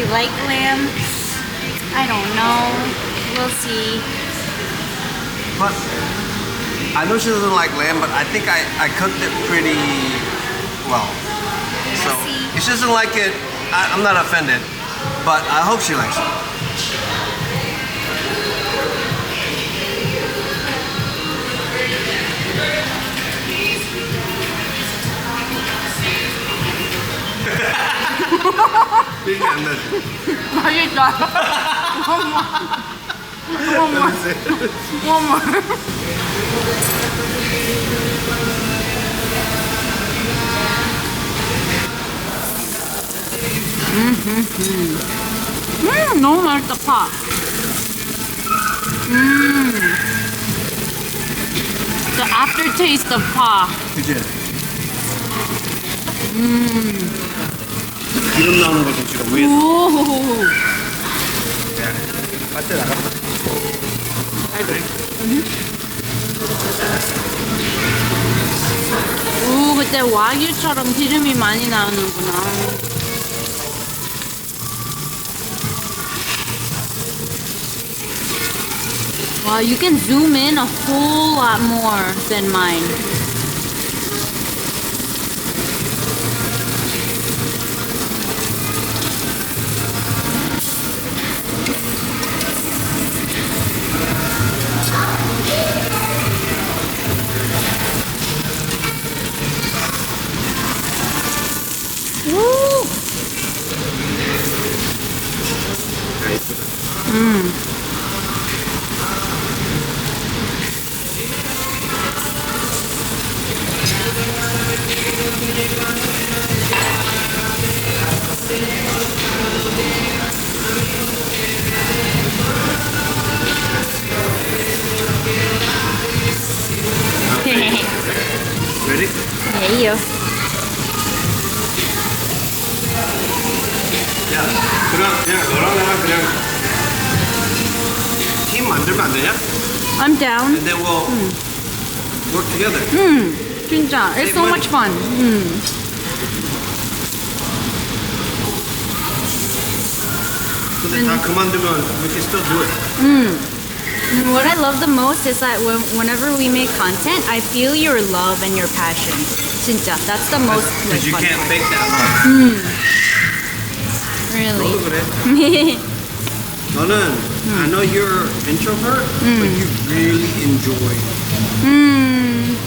really like lamb. I don't know. We'll see. But I know she doesn't like lamb, but I think I cooked it pretty well. So See. if she doesn't like it, I'm not offended. But I hope she likes it. Speaking of that, 맛있다. One more. 너무 맛있다, 파. The aftertaste of 파. 그치? 기름 나오는 거 좀 지금 위에서. 오. 빨대 나갔다. 오, 그때 와규처럼 기름이 많이 나오는구나. Wow, you can zoom in a whole lot more than mine. Woo! Ready? 예요. 야, 그냥 너랑 나랑 그냥 팀 만들면 안 되냐? I'm down. And then we'll work together. 진짜, it's so much fun. 근데 다 그만두면 we can still do it. And what I love the most is that whenever we make content, I feel your love and your passion. 진짜, that's the most like, Because you fun can't part. fake that love. 너도 Really. 그래. 너는 I know you're introvert, but you really enjoy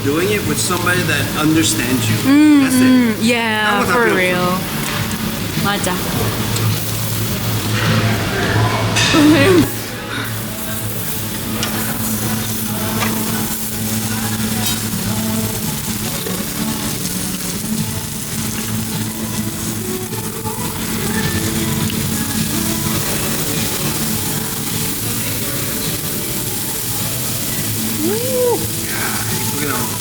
doing it with somebody that understands you. That's it. Yeah, 다른 거다 for 필요 없어. real. 맞아. 이쁘게 나온다.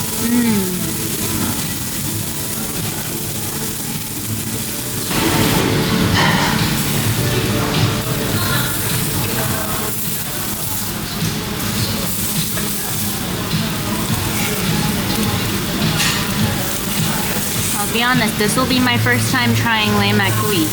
I'll be honest, this will be my first time trying lamb at Kui.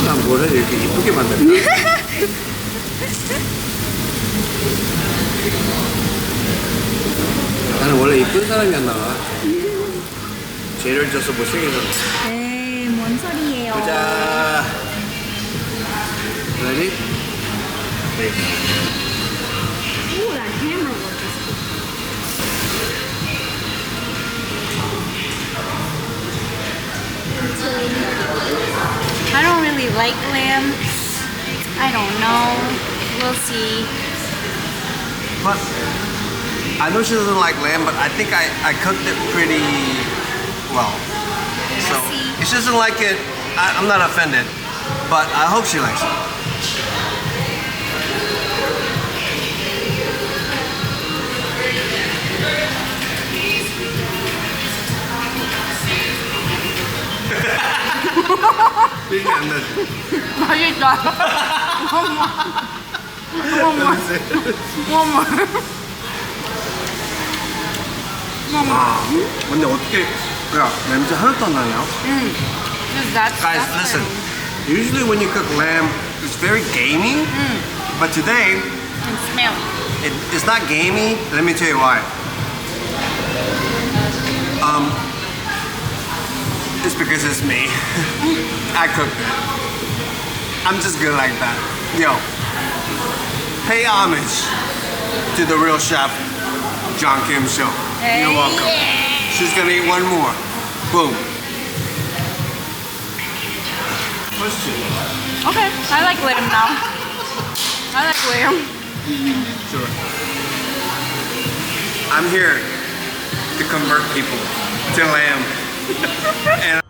난 뭐를 이렇게 이쁘게 만들까? 나는 원래 이쁜 사람이었나 봐. 죄를 져서 못생겨서. 에이, 뭔 소리예요. 보자. Ready? Ooh, that camera work is cool. I don't really like lamb. I don't know. We'll see. But I know she doesn't like lamb, but I think I cooked it pretty well. So if she doesn't like it, I'm not offended. But I hope she likes it. 맛있다. 근데 어떻게 야 냄새 하나도 안 나냐? Guys, listen. Usually when you cook lamb, it's very gamey. But today, And smelly. it's not gamey. Let me tell you why. It's because it's me. I cooked it. I'm just good like that. Yo, pay homage to the real chef, John Kim Show. You're welcome. She's gonna eat one more. Boom. Question. Okay, I like lamb now. I like lamb. Sure. I'm here to convert people to lamb. And